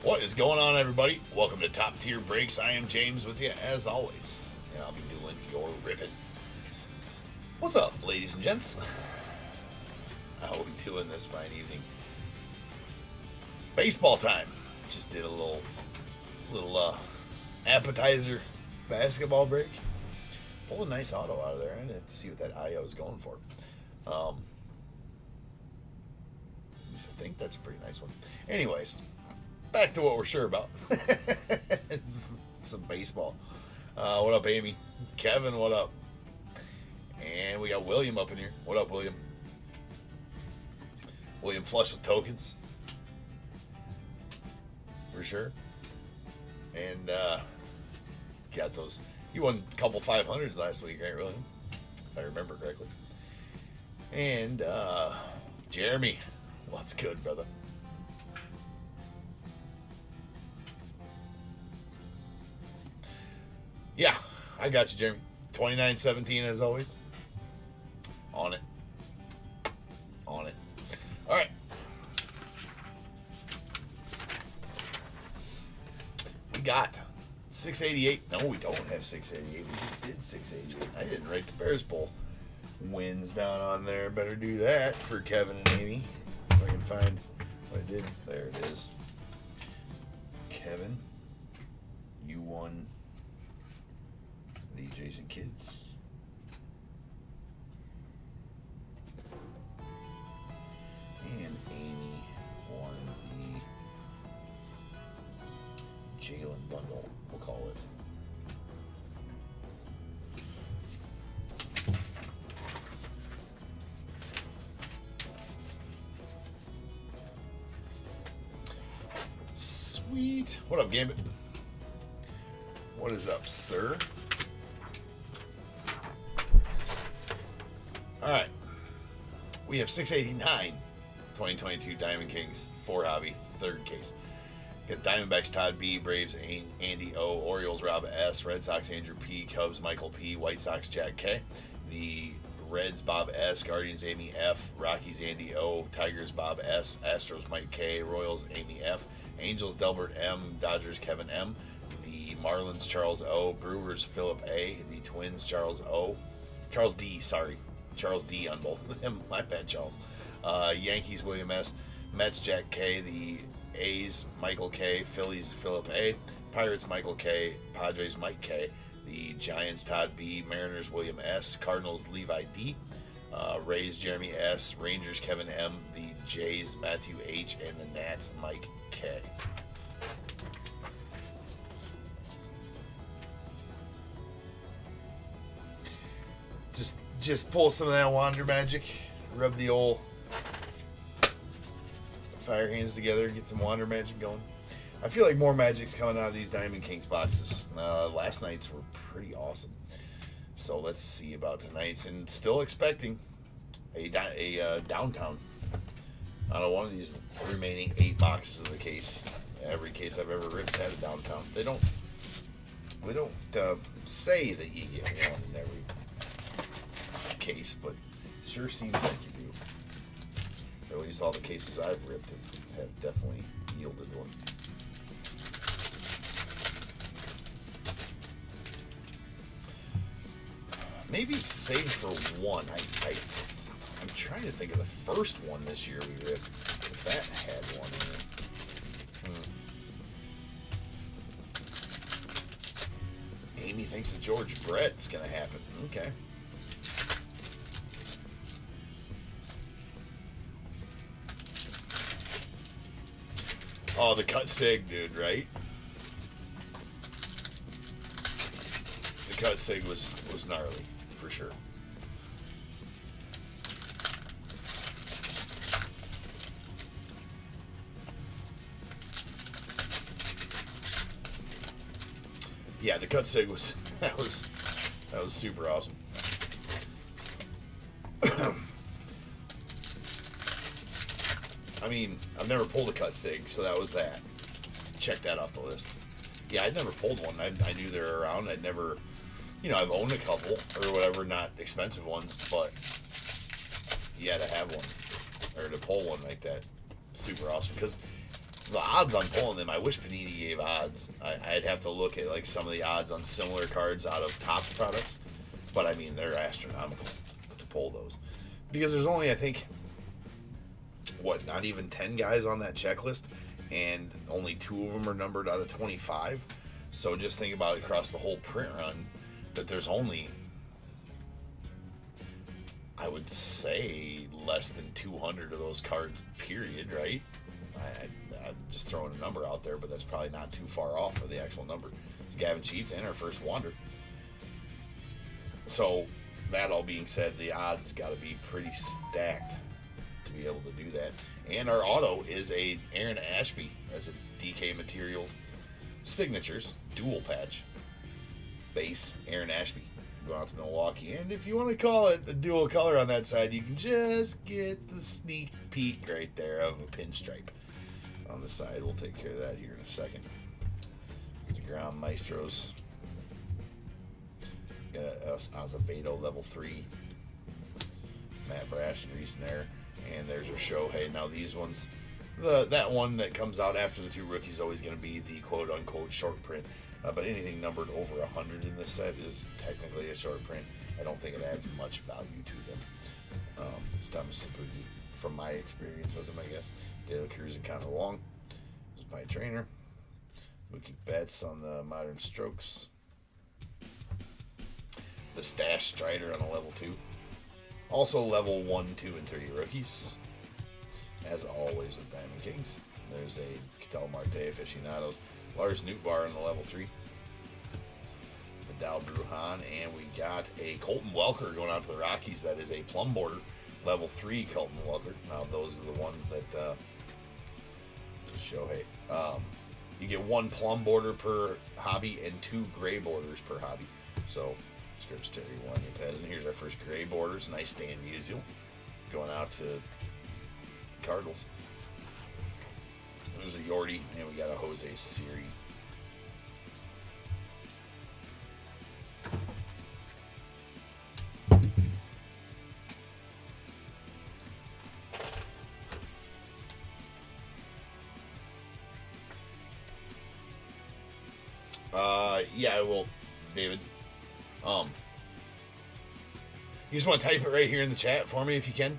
What is going on, everybody? Welcome to Top Tier Breaks. I am James with you, as always, and I'll be doing your ripping. What's up, ladies and gents? How are we doing this fine evening? Baseball time. Just did a little appetizer basketball break. Pulled a nice auto out of there. I didn't have to see what that IO is going for. At least I think that's a pretty nice one. Anyways, back to what we're sure about. Some baseball. What up, Amy? Kevin, what up? And we got William up in here. What up, William? William flush with tokens. For sure. And got those. You won a couple 500s last week, right, William? If I remember correctly. And Jeremy, what's good, brother? Yeah, I got you, Jeremy. 29-17 as always. On it. On it. All right. We got 688. No, we don't have 688. We just did 688. I didn't write the Bears Bowl wins down on there. Better do that for Kevin and Amy. If I can find what I did. There it is. Kevin, you won the Jason Kids. And Amy won the Jalen bundle, we'll call it. Sweet. What up, Gambit? What is up, sir? All right. We have 689 2022 Diamond Kings, 4 hobby, third case. Got Diamondbacks Todd B, Braves Andy O, Orioles Rob S, Red Sox Andrew P, Cubs Michael P, White Sox Jack K, the Reds Bob S, Guardians Amy F, Rockies Andy O, Tigers Bob S, Astros Mike K, Royals Amy F, Angels Delbert M, Dodgers Kevin M, the Marlins Charles O, Brewers Philip A, the Twins Charles D on both of them. My bad, Charles. Yankees William S, Mets Jack K, the A's Michael K, Phillies Philip A, Pirates Michael K, Padres Mike K, the Giants Todd B, Mariners William S, Cardinals Levi D, Rays Jeremy S, Rangers Kevin M, the Jays Matthew H, and the Nats Mike K. Just pull some of that Wander Magic, rub the old fire hands together, get some Wander Magic going. I feel like more Magic's coming out of these Diamond Kings boxes. Last night's were pretty awesome. So let's see about tonight's, and still expecting a downtown out of one of these remaining 8 boxes of the case. Every case I've ever ripped had a downtown. We don't say that you get one in every case, but it sure seems like you do. Or at least all the cases I've ripped have definitely yielded one. Maybe save for one. I'm trying to think of the first one this year we ripped. If that had one in it. Amy thinks the George Brett's gonna happen. Okay. Oh, the cut sig, dude, right? The cut sig was gnarly, for sure. Yeah, the cut sig was that was super awesome. I mean, I've never pulled a cut sig, so that was that. Check that off the list. Yeah, I'd never pulled one. I knew they were around. I'd never, I've owned a couple or whatever, not expensive ones, but yeah, to have one or to pull one like that, super awesome. Because the odds on pulling them, I wish Panini gave odds. I'd have to look at like some of the odds on similar cards out of TOPP products, but I mean they're astronomical to pull those because there's only, I think, not even 10 guys on that checklist, and only 2 of them are numbered out of 25. So just think about it across the whole print run that there's only, I would say, less than 200 of those cards, period, right? I'm just throwing a number out there, but that's probably not too far off of the actual number. It's Gavin Sheets and our first Wander. So, that all being said, the odds got to be pretty stacked to be able to do that. And our auto is a Aaron Ashby. That's a DK Materials Signatures dual patch base Aaron Ashby going out to Milwaukee. And if you want to call it a dual color on that side, you can just get the sneak peek right there of a pinstripe on the side. We'll take care of that here in a second. The Ground Maestros. Got Azevedo level 3. Matt Brash and Reese Nair. And there's our Shohei. Now these ones, that one that comes out after the 2 rookies is always going to be the quote-unquote short print. But anything numbered over 100 in this set is technically a short print. I don't think it adds much value to them. It's Thomas Sapugi, from my experience with them, I guess. De La Cruz and Connor Wong is my trainer. Mookie Betts on the Modern Strokes. The Stash Strider on the level 2. Also level 1, 2, and 3 rookies. As always with Diamond Kings. There's a Ketel Marte Aficionados. Lars Nootbaar on the level 3. Vidal Brujan. And we got a Colton Welker going out to the Rockies. That is a Plum Border level 3 Colton Welker. Now those are the ones that Shohei. You get 1 Plum Border per hobby and 2 gray borders per hobby. So Scripps, Terry, Wanya Pez. And here's our first gray borders. Nice Stan Musial going out to the Cardinals. There's a Yordi, and we got a Jose Siri. Yeah, I will, David. You just want to type it right here in the chat for me if you can.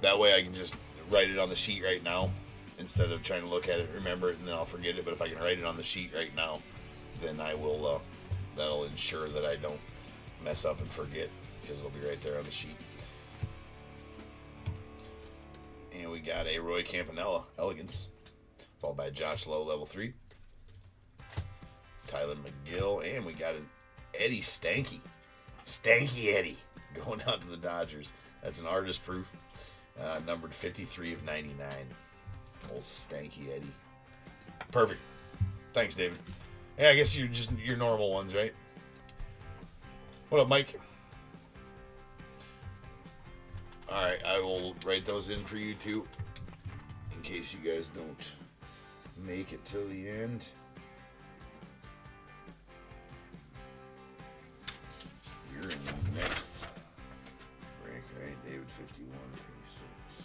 That way I can just write it on the sheet right now instead of trying to look at it, remember it, and then I'll forget it. But if I can write it on the sheet right now, then I will, that'll ensure that I don't mess up and forget because it'll be right there on the sheet. And we got a Roy Campanella, Elegance, followed by Josh Lowe, level 3. Tyler McGill, and we got an Eddie Stanky Eddie going out to the Dodgers. That's an artist proof, numbered 53 of 99. Old Stanky Eddie. Perfect. Thanks, David. Yeah, I guess you're just your normal ones, right? What up, Mike? All right, I will write those in for you too, in case you guys don't make it till the end. You're in the next break, right? David 51, 26.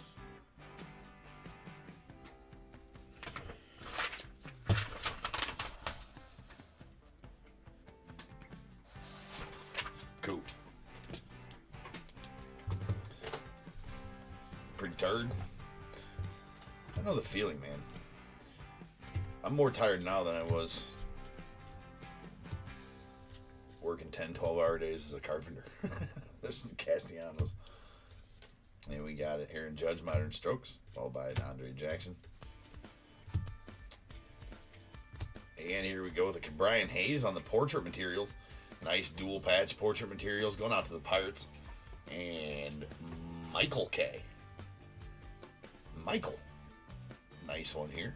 Cool. Pretty tired. I know the feeling, man. I'm more tired now than I was working 10, 12-hour days as a carpenter. This is Castellanos. And we got an Aaron Judge, Modern Strokes, followed by an Andre Jackson. And here we go with a Brian Hayes on the Portrait Materials. Nice dual patch Portrait Materials going out to the Pirates. And Michael K. Michael. Nice one here.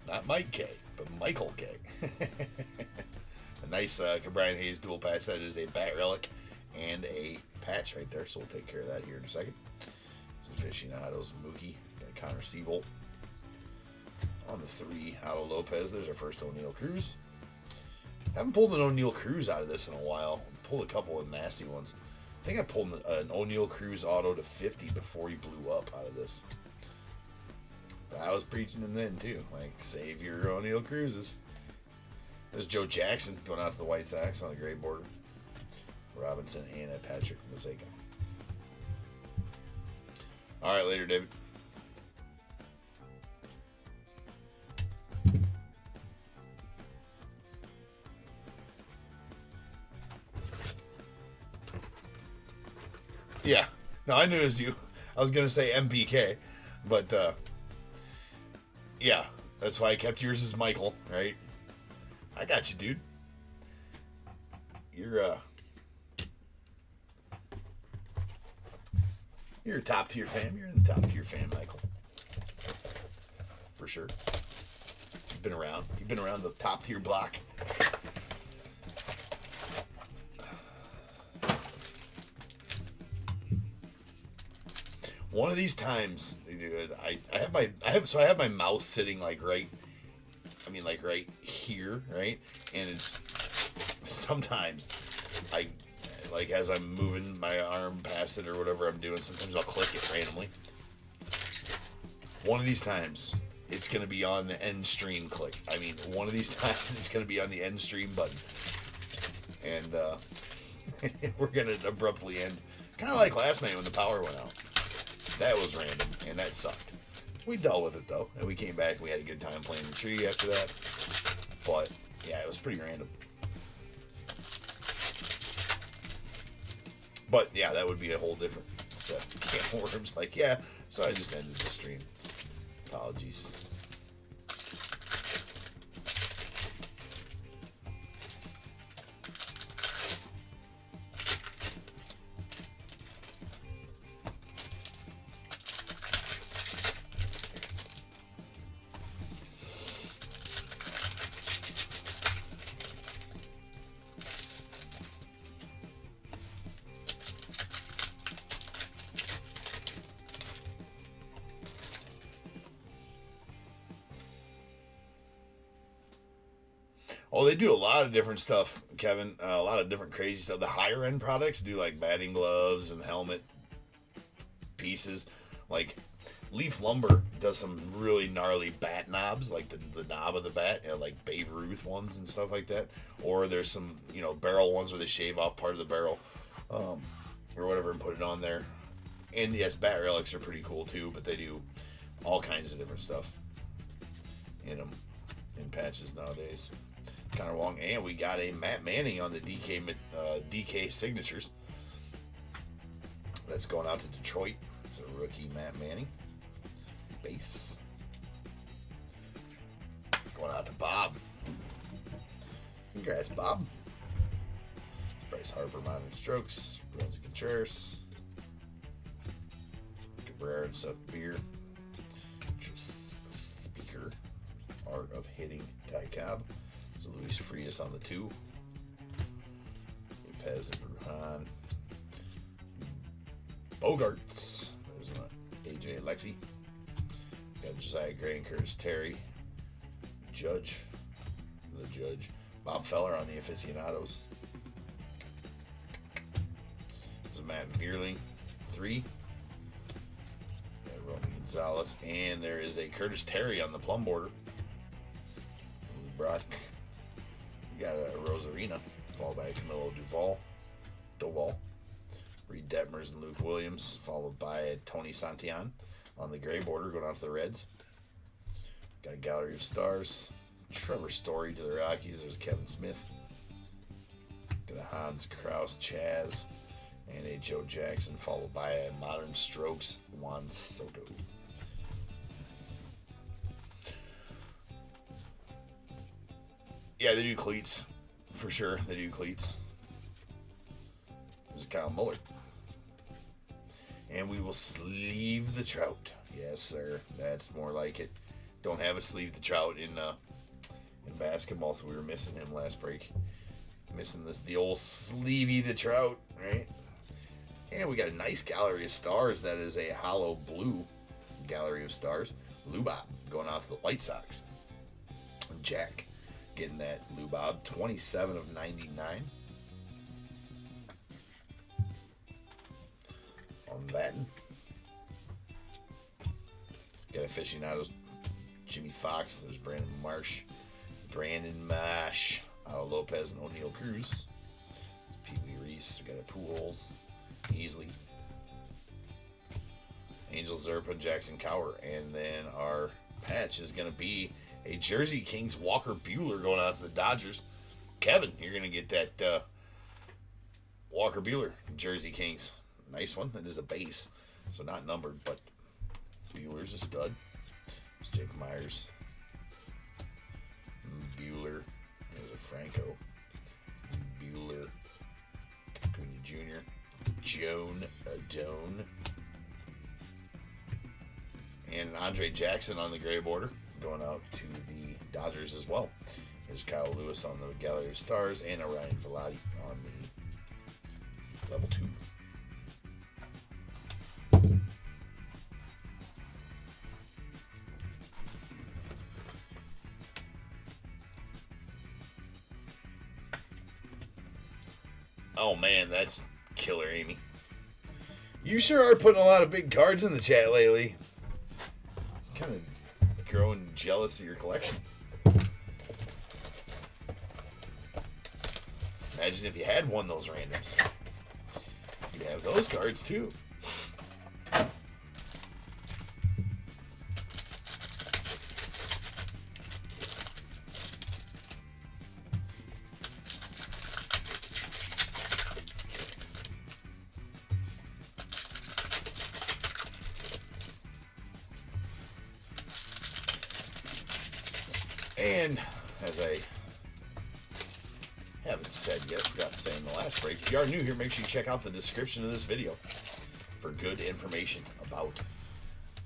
Not Mike K, but Michael K. A nice Brian Hayes dual patch. That is a Bat Relic and a patch right there. So we'll take care of that here in a second. Aficionados, Mookie. Got Connor Seabolt. On the 3, Aldo Lopez. There's our first O'Neal Cruz. Haven't pulled an O'Neal Cruz out of this in a while. Pulled a couple of nasty ones. I think I pulled an O'Neal Cruz auto to 50 before he blew up out of this. I was preaching them then too. Like, save your O'Neal Cruzes. There's Joe Jackson going out to the White Sox on a gray border. Robinson and a Patrick MOSAIC. All right, later, David. Yeah. No, I knew it was you. I was going to say MPK, but yeah, that's why I kept yours as Michael, right? I got you, dude. You're a top tier fan. You're in the top tier fan, Michael. For sure. You've been around. You've been around the top tier block. One of these times, dude, I have my mouse sitting like right here, right? And it's sometimes I like as I'm moving my arm past it or whatever I'm doing, sometimes I'll click it randomly. One of these times it's gonna be on the end stream click. I mean, one of these times it's gonna be on the end stream button. And we're gonna abruptly end. Kinda like last night when the power went out. That was random, and that sucked. We dealt with it, though, and we came back and we had a good time playing the tree after that. But, yeah, it was pretty random. But, yeah, that would be a whole different set of can of worms. Like, yeah, so I just ended the stream. Apologies. Oh, they do a lot of different stuff, Kevin. A lot of different crazy stuff. The higher end products do like batting gloves and helmet pieces. Like Leaf Lumber does some really gnarly bat knobs, like the knob of the bat, like Babe Ruth ones and stuff like that. Or there's some, barrel ones where they shave off part of the barrel or whatever and put it on there. And yes, bat relics are pretty cool too, but they do all kinds of different stuff in them, in patches nowadays. Kind of long, and we got a Matt Manning on the DK signatures. That's going out to Detroit. It's a rookie Matt Manning base. Going out to Bob. Congrats, Bob. Bryce Harper, modern strokes. Rosie Contreras. Cabrera and Seth Beer. Speaker. Art of Hitting, Ty Cobb. Luis Frias on the 2. Pez and Bruhan. Bogarts. There's one. AJ Lexi. Got Josiah Gray and Curtis Terry. Judge. The Judge. Bob Feller on the aficionados. There's a Matt Vierling. 3. Got Roman Gonzalez. And there is a Curtis Terry on the plum border. Brock. Got a Rosarina, followed by Camilo Doval, Reed Detmers and Luke Williams, followed by Tony Santillan on the gray border, going out to the Reds. Got a Gallery of Stars, Trevor Story to the Rockies. There's Kevin Smith. Got a Hans Kraus, Chaz, and a Joe Jackson, followed by a Modern Strokes, Juan Soto. Yeah, they do cleats. For sure, they do cleats. There's Kyle Muller. And we will sleeve the Trout. Yes, sir. That's more like it. Don't have a sleeve the Trout in basketball, so we were missing him last break. Missing the old sleevey the Trout, right? And we got a nice Gallery of Stars. That is a hollow blue Gallery of Stars. Lubop going off the White Sox. Jack getting that Lubob, 27 of 99. On that. Got aficionados, Jimmy Fox. There's Brandon Marsh, Alo Lopez, and O'Neal Cruz. Pee Wee Reese. We got a Pujols, Easley, Angel Zerpa, Jackson Cower, and then our patch is going to be a Jersey Kings Walker Buehler going out to the Dodgers. Kevin, you're going to get that Walker Buehler Jersey Kings. Nice one. That is a base, so not numbered, but Buehler's a stud. There's Jake Myers, Buehler. There's a Franco, Buehler, Acuna Jr., Joan Adone, and Andre Jackson on the gray border going out to the Dodgers as well. There's Kyle Lewis on the Gallery of Stars and Ryan Velati on the level 2. Oh man, that's killer, Amy. You sure are putting a lot of big cards in the chat lately. Kind of growing jealous of your collection. Imagine if you had won those randoms. You'd have those cards too. And as I haven't said yet, forgot to say in the last break, if you are new here, make sure you check out the description of this video for good information about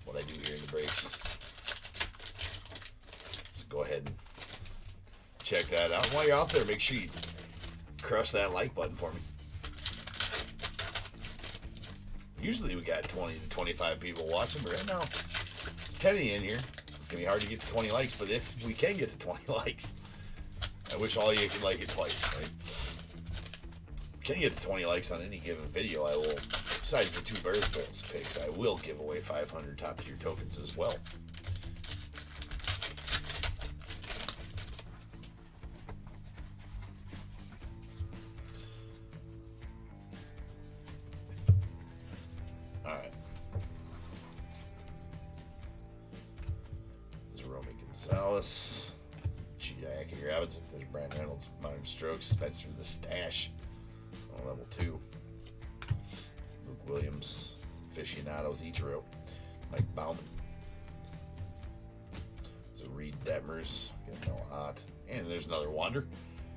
what I do here in the breaks. So go ahead and check that out. While you're out there, make sure you crush that like button for me. Usually we got 20 to 25 people watching, but right now, 10 of you in here. It's going to be hard to get to 20 likes, but if we can get to 20 likes, I wish all of you could like it twice, right? If we can get to 20 likes on any given video, I will, besides the 2 Bears Bowls picks, I will give away 500 top tier tokens as well. Alright. There's Romy Gonzalez. Jackie Robinson. There's Brandon Reynolds. Modern Strokes. Spencer the Stash on level 2. Luke Williams. Aficionados. Ichiro. Mike Bauman. There's a Reed Detmers. Mel Ott. And there's another Wander.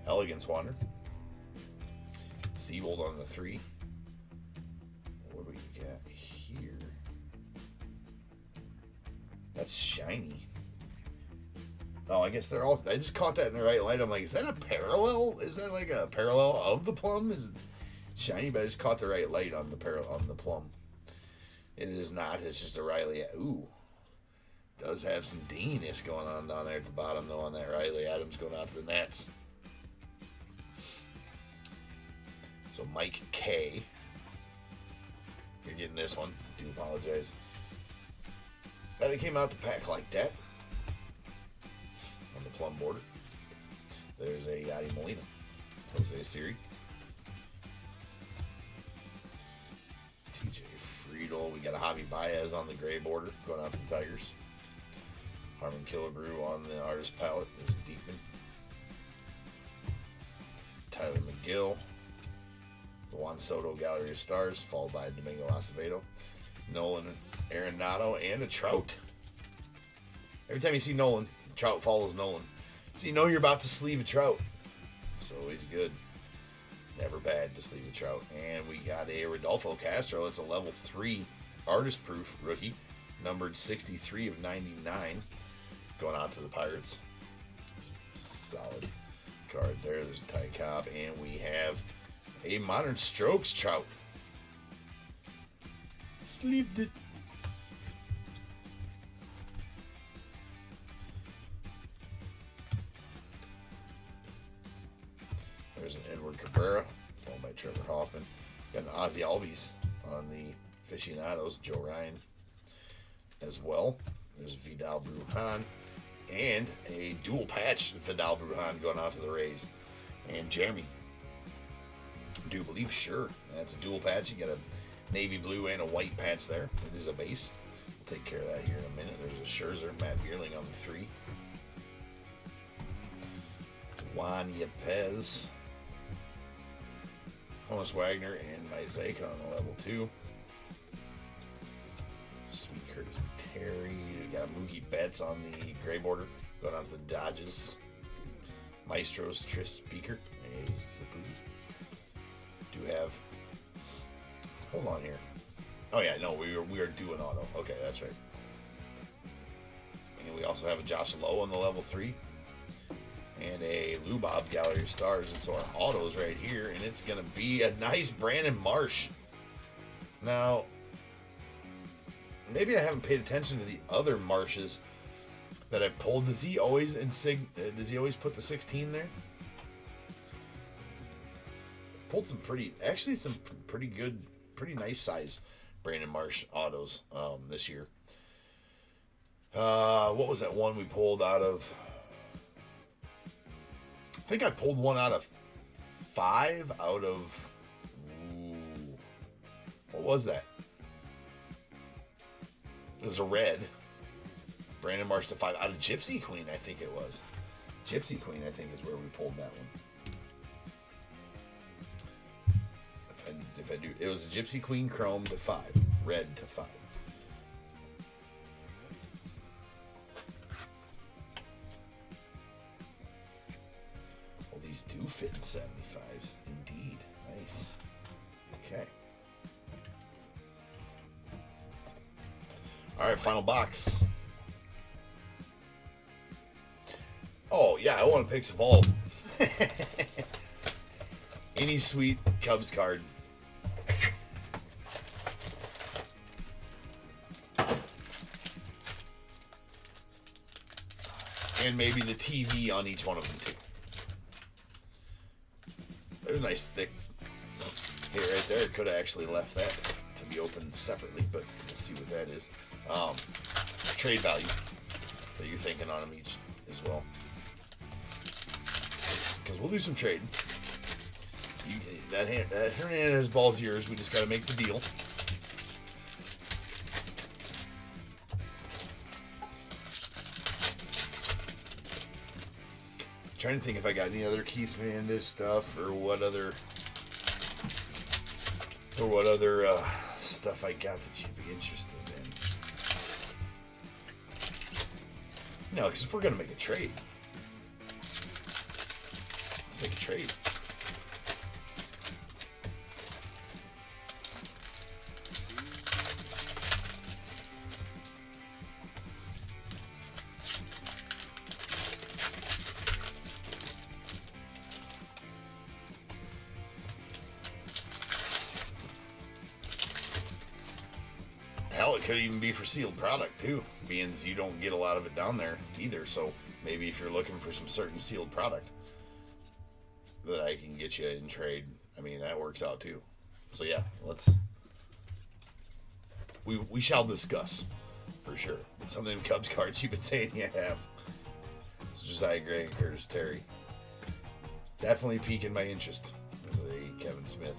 Elegance Wander. Seabold on the 3. What do we got here? That's shiny. Oh, I guess they're all. I just caught that in the right light. I'm like, is that a parallel? Is that like a parallel of the plum? Is it shiny? But I just caught the right light on the plum. It is not. It's just a Riley. Ooh, does have some Deanness going on down there at the bottom though on that Riley Adams going out to the Nats. So Mike K. You're getting this one. Do apologize that it came out the pack like that. On the plum border. There's a Yadi Molina. Jose Siri. TJ Friedel. We got a Javi Baez on the gray border going out to the Tigers. Harmon Killebrew on the artist palette. There's Deepman. Tyler McGill. The Juan Soto Gallery of Stars, followed by Domingo Acevedo. Nolan Arenado, and a Trout. Every time you see Nolan, Trout follows Nolan. So you know you're about to sleeve a Trout. So he's good. Never bad to sleeve a Trout. And we got a Rodolfo Castro. It's a level 3 artist proof rookie. Numbered 63 of 99. Going out to the Pirates. Solid card there. There's a Ty Cobb. And we have a Modern Strokes Trout. Sleeved it. There's an Edward Cabrera, followed by Trevor Hoffman. Got an Ozzy Albies on the Aficionados, Joe Ryan as well. There's Vidal Brujan. And a dual patch Vidal Brujan going out to the Rays. And Jeremy. Do you believe? Sure. That's a dual patch. You got a navy blue and a white patch there. It is a base. We'll take care of that here in a minute. There's a Scherzer, Matt Bierling on the 3. Juan Yepez. Honus Wagner and MOSAIC on the level 2. Sweet Curtis Terry. We got Mookie Betts on the gray border. Going on to the Dodgers. Maestros Tris Beaker. Do have. Hold on here. Oh yeah, no, we are doing auto. Okay, that's right. And we also have a Josh Lowe on the level 3. And a Lubob Gallery of Stars. And so our auto's right here. And it's going to be a nice Brandon Marsh. Now, maybe I haven't paid attention to the other Marshes that I've pulled. Does he always put the 16 there? Pulled some pretty good, pretty nice size Brandon Marsh autos this year. What was that one we pulled out of? I think I pulled one out of 5 out of. What was that? It was a red. Brandon Marsh to 5 out of Gypsy Queen, I think it was. Gypsy Queen, I think, is where we pulled that one. If I do, it was a Gypsy Queen Chrome to 5, red to 5. Well, these do fit in 75s, indeed. Nice. Okay. All right, final box. Oh, yeah, I want to pick Saval. Any sweet Cubs card. And maybe the TV on each one of them, too. There's a nice thick hit right there. Could have actually left that to be opened separately, but we'll see what that is. Trade value that you're thinking on them each as well. Because we'll do some trading. That Hernandez ball's yours. We just got to make the deal. Trying to think if I got any other Keith Hernandez stuff or what other stuff I got that you'd be interested in. No, because if we're gonna make a trade, let's make a trade. Hell, it could even be for sealed product too, being as you don't get a lot of it down there either. So maybe if you're looking for some certain sealed product that I can get you in trade, I mean, that works out too. So yeah, we shall discuss for sure. But some of them Cubs cards you've been saying you have. So Josiah Gray and Curtis Terry. Definitely piquing my interest. There's a Kevin Smith.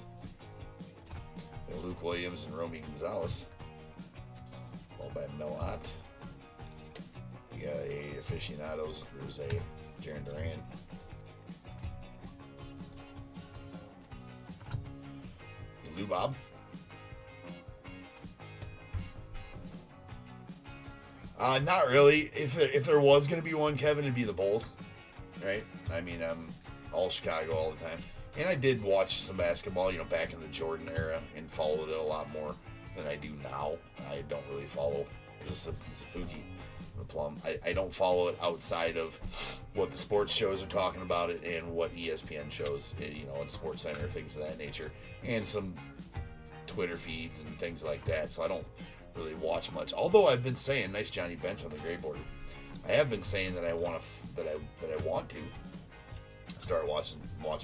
And Luke Williams and Romy Gonzalez. By Mel Ott. You got a aficionados. There's a Jaron Duran. Lou Bob. Not really. If there was going to be one, Kevin, it'd be the Bulls, right? I mean, I'm all Chicago all the time, and I did watch some basketball, back in the Jordan era, and followed it a lot more than I do now. I don't really follow just Zapuki, the Plum. I don't follow it outside of what the sports shows are talking about it and what ESPN shows, and Sports Center, things of that nature, and some Twitter feeds and things like that. So I don't really watch much. Although I've been saying, nice Johnny Bench on the gray border. I have been saying that I want to start watching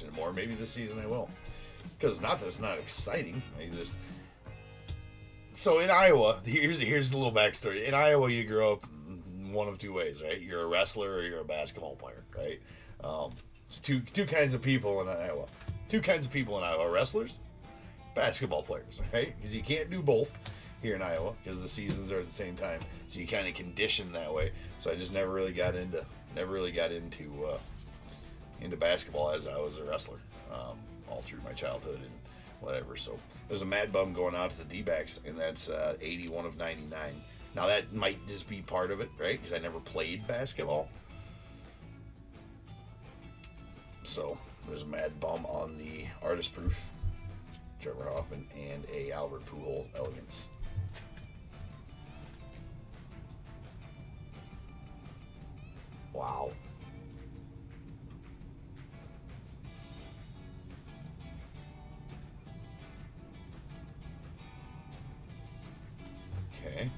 it more. Maybe this season I will. Because not that it's not exciting. So in Iowa, here's a little backstory. In Iowa, you grow up one of two ways, right? You're a wrestler or you're a basketball player, right? It's two kinds of people in Iowa. Two kinds of people in Iowa: wrestlers, basketball players, right? Because you can't do both here in Iowa because the seasons are at the same time, so you kind of condition that way. So I just never really got into basketball as I was a wrestler all through my childhood and whatever. So there's a mad bum going out to the D-backs, and that's 81 of 99. Now that might just be part of it, right? Because I never played basketball. So there's a mad bum on the artist proof, Trevor Hoffman, and a Albert Pujols Elegance. Wow. Okay.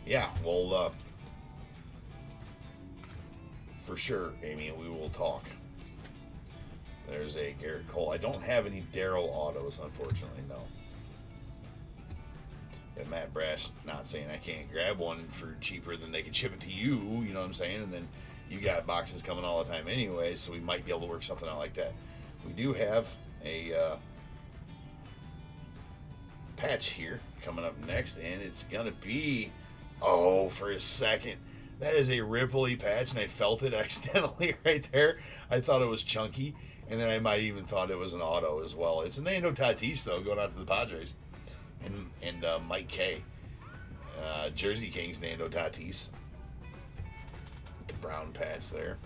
Yeah, well, for sure, Amy, we will talk. There's a Garrett Cole. I don't have any Darryl autos, unfortunately, no. And Matt Brash, not saying I can't grab one for cheaper than they can ship it to you, you know what I'm saying? And then you got boxes coming all the time anyway, so we might be able to work something out like that. We do have a patch here coming up next, and it's going to be, oh, for a second, that is a Ripley patch, and I felt it accidentally right there. I thought it was chunky, and then I might even thought it was an auto as well. It's a Nando Tatis, though, going out to the Padres. And Mike K. Jersey Kings, Nando Tatis. The brown patch there.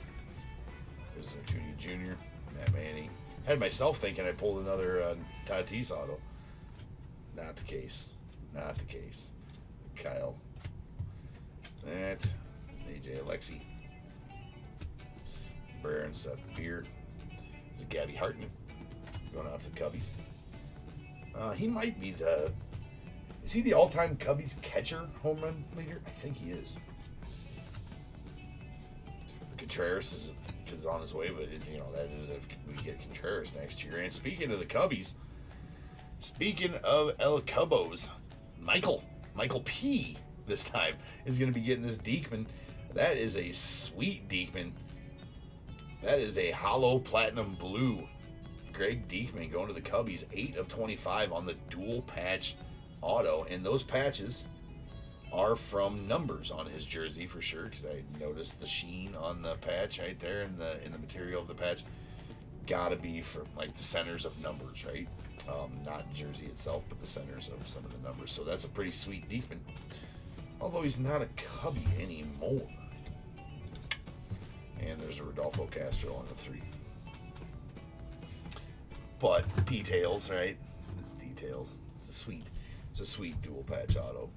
There's Acuna Jr., Matt Manning. Had myself thinking I pulled another Tatis auto. Not the case. Not the case. Kyle. That. AJ Alexi. Baron Seth Beer. This is Gabby Hartman. Going out to the Cubbies. He might be the... Is he the all-time Cubbies catcher home run leader? I think he is. Contreras is on his way, but that is if we get Contreras next year. And speaking of the Cubbies, speaking of El Cubos, Michael P. this time is going to be getting this Diekman. That is a sweet Diekman. That is a hollow platinum blue. Greg Diekman going to the Cubbies, 8 of 25 on the dual patch auto, and those patches are from numbers on his jersey for sure, because I noticed the sheen on the patch right there in the material of the patch. Gotta be from like the centers of numbers, right? Not jersey itself, but the centers of some of the numbers. So that's a pretty sweet Diekman. Although he's not a Cubby anymore. And there's a Rodolfo Castro on the 3. But details, right? It's details. It's a sweet dual patch auto.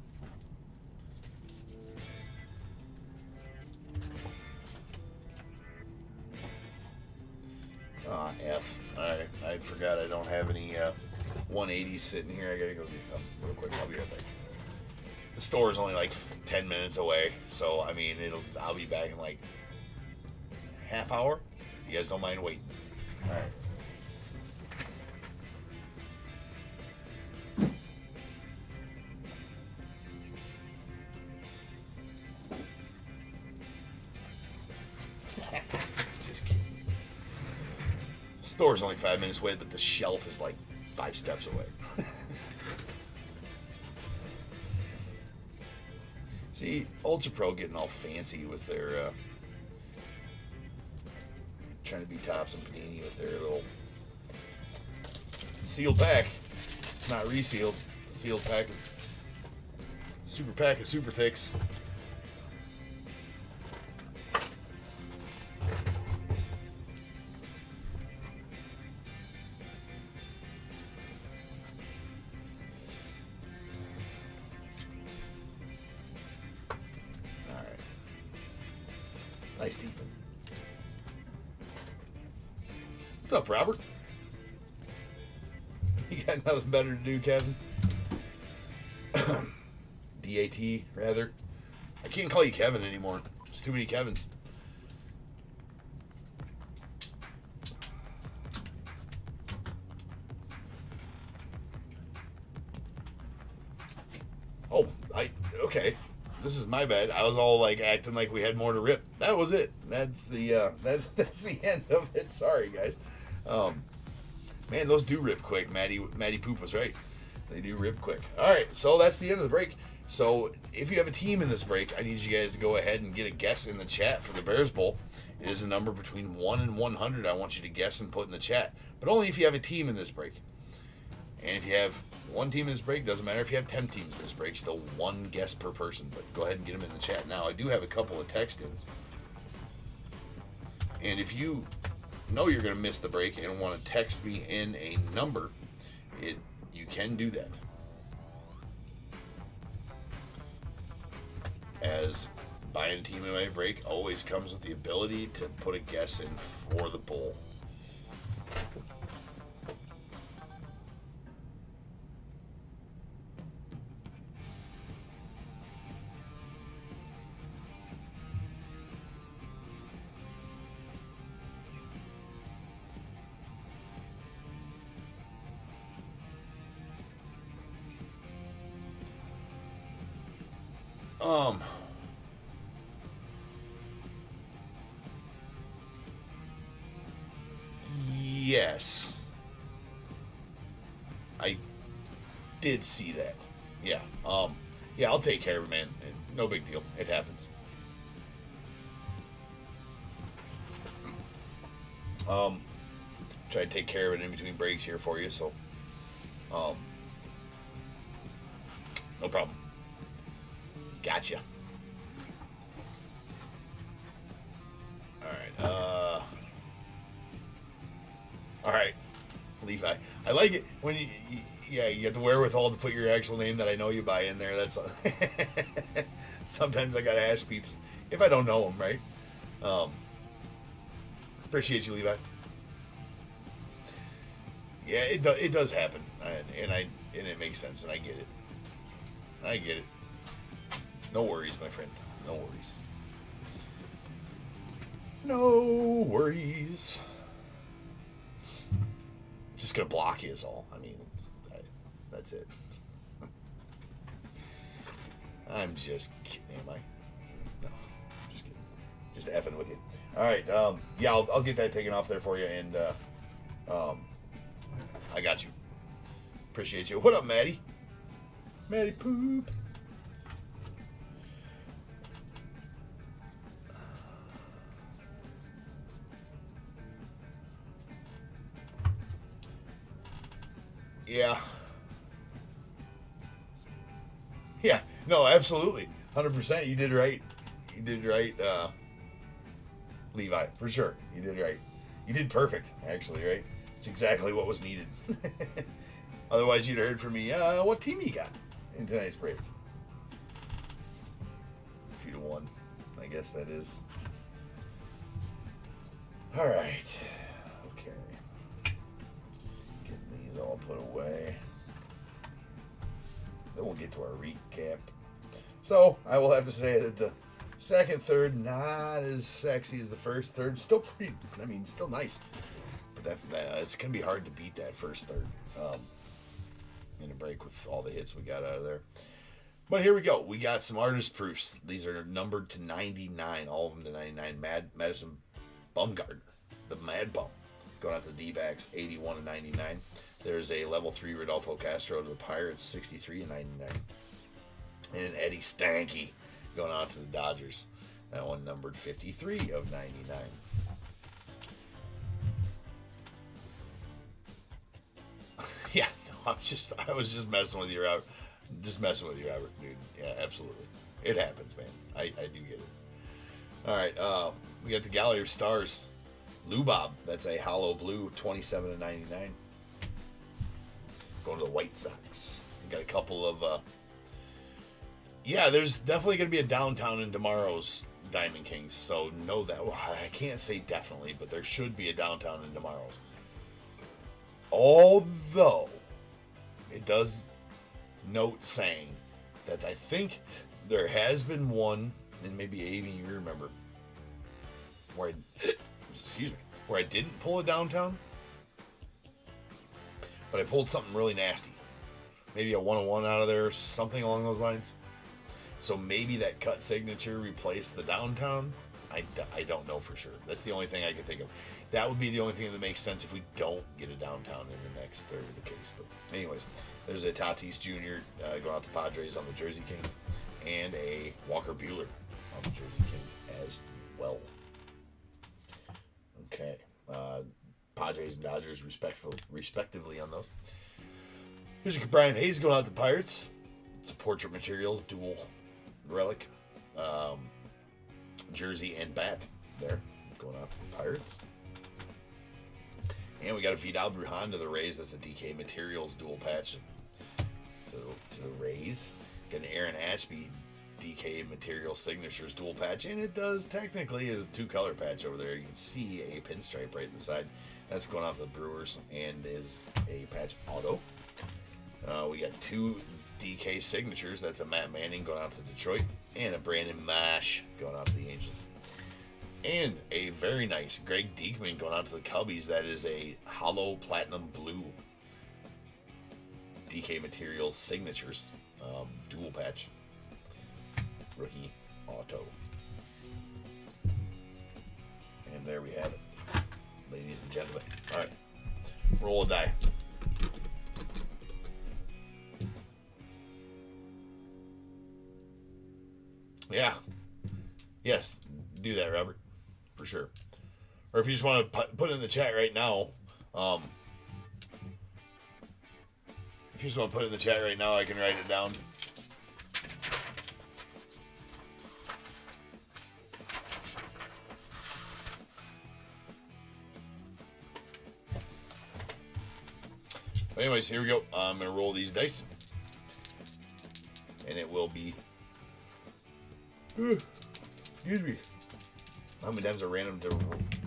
F. I forgot I don't have any 180s sitting here. I gotta go get some real quick. I'll be right back. The store is only like 10 minutes away, so I mean I'll be back in like half hour. You guys don't mind waiting. All right. Just kidding. The store's only 5 minutes away, but the shelf is like 5 steps away. See, Ultra Pro getting all fancy with their trying to be Topps and Panini with their little sealed pack. It's not resealed. It's a sealed pack. Super pack of Super Thicks. Alright. Nice deep. What's up, Robert? You got nothing better to do, Kevin? DAT, rather. I can't call you Kevin anymore. There's too many Kevins. Okay. This is my bad. I was all like acting like we had more to rip. That was it. That's the that's the end of it. Sorry, guys. Man, those do rip quick. Maddie Poop was right. They do rip quick. All right, so that's the end of the break. So if you have a team in this break, I need you guys to go ahead and get a guess in the chat for the Bears Bowl. It is a number between 1 and 100. I want you to guess and put in the chat, but only if you have a team in this break. And if you have one team in this break, doesn't matter if you have 10 teams in this break, still one guess per person. But go ahead and get them in the chat now. I do have a couple of text-ins. And if you know you're going to miss the break and want to text me in a number, you can do that. As buying a team in my break always comes with the ability to put a guess in for the bowl. Yes. I did see that. Yeah. Yeah, I'll take care of it, man. No big deal. It happens. Try to take care of it in between breaks here for you, so no problem. Gotcha. All right, Levi. I like it when you get the wherewithal to put your actual name that I know you by in there. That's sometimes I gotta ask people if I don't know them, right? Appreciate you, Levi. Yeah, it does happen, and it makes sense, and I get it. I get it. No worries, my friend. No worries. No worries. Just gonna block you is all. I mean, that's it. I'm just kidding, am I? No, just kidding. Just effing with you. All right. Yeah, I'll get that taken off there for you, and I got you. Appreciate you. What up, Maddie? Maddie Poop. Yeah. Yeah. No, absolutely. 100%. You did right. You did right, Levi. For sure. You did right. You did perfect, actually, right? It's exactly what was needed. Otherwise, you'd have heard from me, what team you got in tonight's break? If you'd have won, I guess that is. All right. All put away. Then we'll get to our recap. So I will have to say that the second third not as sexy as the first third. Still pretty. I mean, still nice. But it's gonna be hard to beat that first third in a break with all the hits we got out of there. But here we go. We got some artist proofs. These are numbered to 99. All of them to 99. Madison Bumgarner, the Mad Bum, going out to the D-backs, 81 and 99. There's a level 3 Rodolfo Castro to the Pirates, 63 and 99. And an Eddie Stanky going out to the Dodgers. That one numbered 53 of 99. Yeah, no, I was just messing with you, Robert. Just messing with you, Robert, dude. Yeah, absolutely. It happens, man. I do get it. All right, we got the Gallery of Stars. Lou Bob, that's a hollow blue, 27 and 99. Going to the White Sox. We got a couple of, yeah, there's definitely going to be a downtown in tomorrow's Diamond Kings. So know that. Well, I can't say definitely, but there should be a downtown in tomorrow's. Although, it does note saying that I think there has been one, and maybe Amy, you remember, where I didn't pull a downtown, but I pulled something really nasty. Maybe a 101 out of there, something along those lines. So maybe that cut signature replaced the downtown. I don't know for sure. That's the only thing I can think of. That would be the only thing that makes sense if we don't get a downtown in the next third of the case. But anyways, there's a Tatis Jr. Going out to Padres on the Jersey Kings, and a Walker Buehler on the Jersey Kings as well. Okay. Padres and Dodgers respectively on those. Here's a Brian Hayes going out to Pirates. It's a Portrait Materials dual relic. Jersey and bat there going out to the Pirates. And we got a Vidal Brujan to the Rays. That's a DK Materials dual patch to the Rays. Got an Aaron Ashby DK Materials Signatures dual patch, and it does technically is a 2-color patch over there. You can see a pinstripe right in the side. That's going off the Brewers and is a patch auto. We got 2 DK Signatures. That's a Matt Manning going out to Detroit, and a Brandon Mash going out to the Angels. And a very nice Greg Diekman going out to the Cubbies. That is a hollow platinum blue DK Materials Signatures dual patch rookie auto. And there we have it, ladies and gentlemen. All right, roll a die. Yeah. Yes, do that, Robert. For sure. Or if you just want to put it in the chat right now, I can write it down. But anyways, here we go. I'm going to roll these dice. And it will be... Excuse me. How many times I ran them to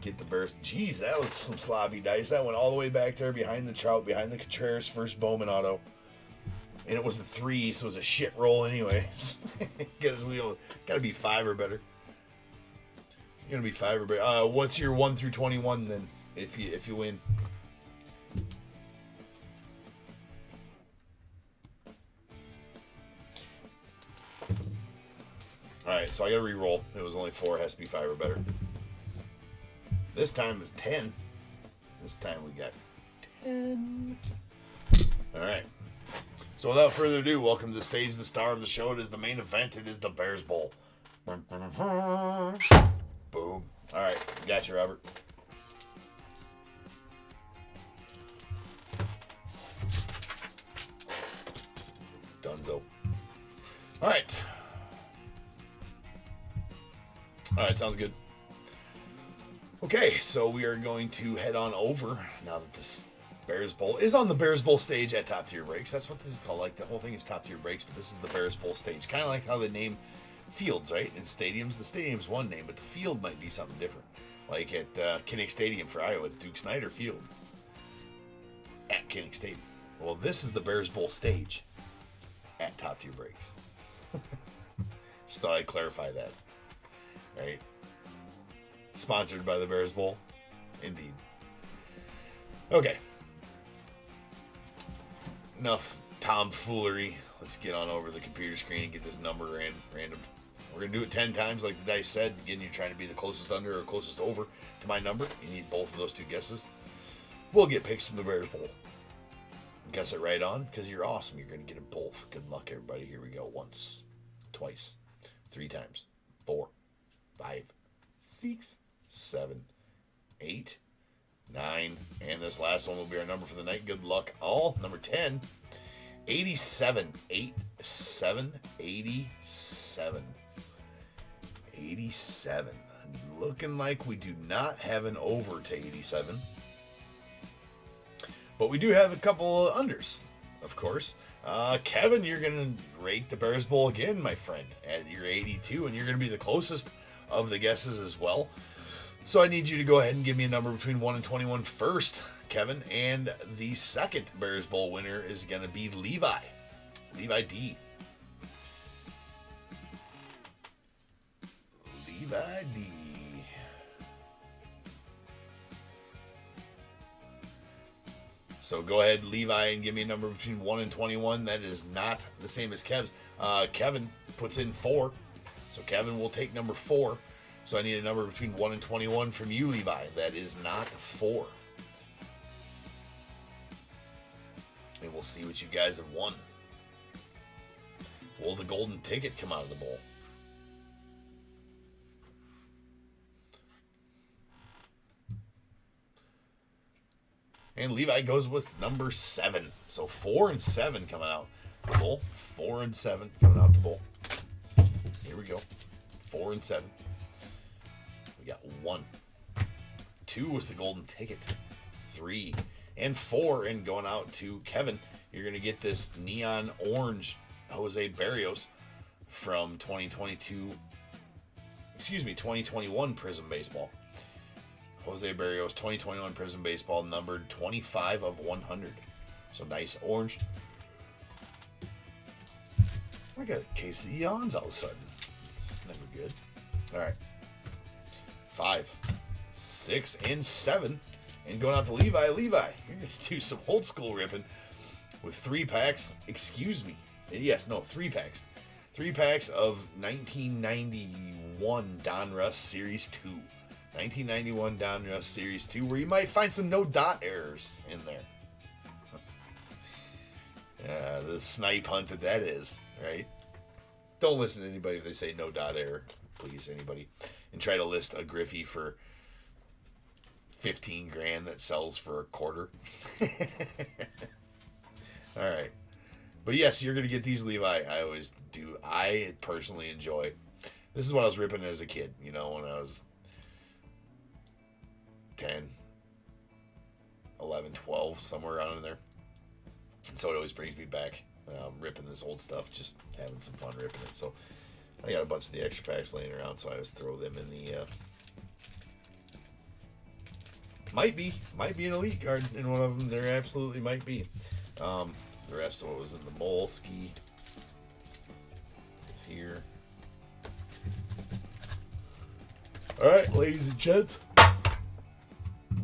get the Bears? Jeez, that was some sloppy dice. That went all the way back there behind the Trout, behind the Contreras first Bowman auto. And it was the 3, so it was a shit roll anyways. Because we got to be 5 or better. You're going to be 5 or better. What's your 1 through 21 then, if you win? Alright, so I gotta re-roll. It was only 4, it has to be 5 or better. This time it's 10. This time we got 10. Alright. So without further ado, welcome to the stage, the star of the show. It is the main event. It is the Bears Bowl. Boom. Alright, got you, Robert. Dunzo. Alright. Alright, sounds good. Okay, so we are going to head on over now that this Bears Bowl is on the Bears Bowl stage at Top Tier Breaks. That's what this is called. Like, the whole thing is Top Tier Breaks, but this is the Bears Bowl stage. Kind of like how they name fields, right? In stadiums. The stadium's one name, but the field might be something different. Like at Kinnick Stadium for Iowa, it's Duke Snyder Field at Kinnick Stadium. Well, this is the Bears Bowl stage at Top Tier Breaks. Just thought I'd clarify that. Right? Sponsored by the Bears Bowl. Indeed. Okay. Enough tomfoolery. Let's get on over the computer screen and get this number random. We're going to do it 10 times like the dice said. Again, you're trying to be the closest under or closest over to my number. You need both of those 2 guesses. We'll get picks from the Bears Bowl. Guess it right on because you're awesome. You're going to get them both. Good luck, everybody. Here we go. Once. Twice. 3 times. 4. 5, 6, 7, 8, 9, and this last one will be our number for the night. Good luck, all. Number 10, 87, 87, 87, 87. Looking like we do not have an over to 87, but we do have a couple of unders, of course. Kevin, you're going to rate the Bears Bowl again, my friend, at your 82, and you're going to be the closest of the guesses as well. So I need you to go ahead and give me a number between 1 and 21 first, Kevin. And the second Bears Bowl winner is going to be Levi. Levi D. Levi D. So go ahead, Levi, and give me a number between 1 and 21. That is not the same as Kev's. Kevin, puts in 4. So Kevin will take number 4. So I need a number between 1 and 21 from you, Levi. That is not 4. And we'll see what you guys have won. Will the golden ticket come out of the bowl? And Levi goes with number 7. So 4 and 7 coming out the bowl. 4 and 7 coming out the bowl. Here we go. 4 and 7. We got 1. 2 was the golden ticket. 3 and 4. And going out to Kevin, you're going to get this neon orange Jose Barrios from 2021 Prism Baseball. Jose Barrios 2021 Prism Baseball, numbered 25 of 100. So nice orange. I got a case of yawns all of a sudden. It's never good. All right. 5, 6, and 7. And going out to Levi. Levi, you're going to do some old school ripping with 3 packs. Excuse me. Yes, no, 3 packs. 3 packs of 1991 Donruss Series 2. 1991 Donruss Series 2, where you might find some no dot errors in there. The snipe hunt that is, right? Don't listen to anybody if they say no dot error, please, anybody. And try to list a Griffey for 15 grand that sells for a quarter. All right. But yes, you're going to get these, Levi. I always do. I personally enjoy. This is what I was ripping as a kid, you know, when I was 10, 11, 12, somewhere around in there. And so it always brings me back, ripping this old stuff, just having some fun ripping it. So I got a bunch of the extra packs laying around, so I just throw them in the... Might be an elite card in one of them. There absolutely might be. The rest of what was in the MOSAIC is here. All right, ladies and gents.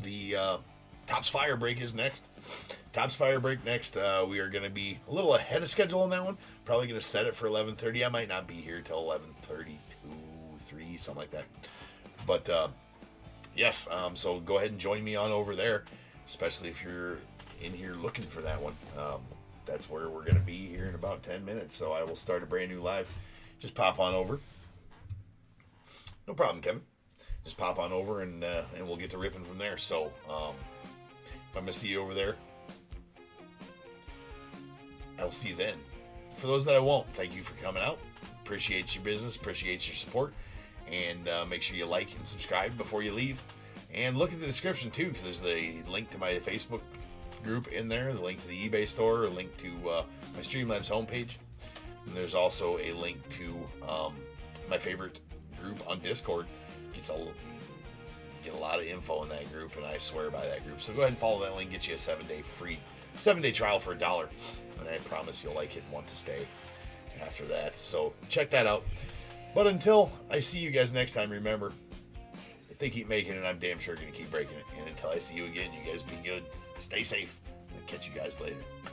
The Tops Fire Break is next. Tops Fire Break next. We are going to be a little ahead of schedule on that one. Probably going to set it for 11:30. I might not be here till 11:32, 3, something like that. But yes, so go ahead and join me on over there, especially if you're in here looking for that one. That's where we're going to be here in about 10 minutes. So I will start a brand new live. Just pop on over. No problem, Kevin. Just pop on over and we'll get to ripping from there. So if I'm going to see you over there, I will see you then. For those that I won't, thank you for coming out. Appreciate your business. Appreciate your support. And make sure you like and subscribe before you leave. And look at the description too, because there's a link to my Facebook group in there, the link to the eBay store, a link to my Streamlabs homepage. And there's also a link to my favorite group on Discord. Get a lot of info in that group, and I swear by that group. So go ahead and follow that link, get you a 7-day trial for $1, and I promise you'll like it and want to stay after that. So check that out. But until I see you guys next time, remember, if they keep making it, I'm damn sure going to keep breaking it. And until I see you again, you guys be good, stay safe, and I'll catch you guys later.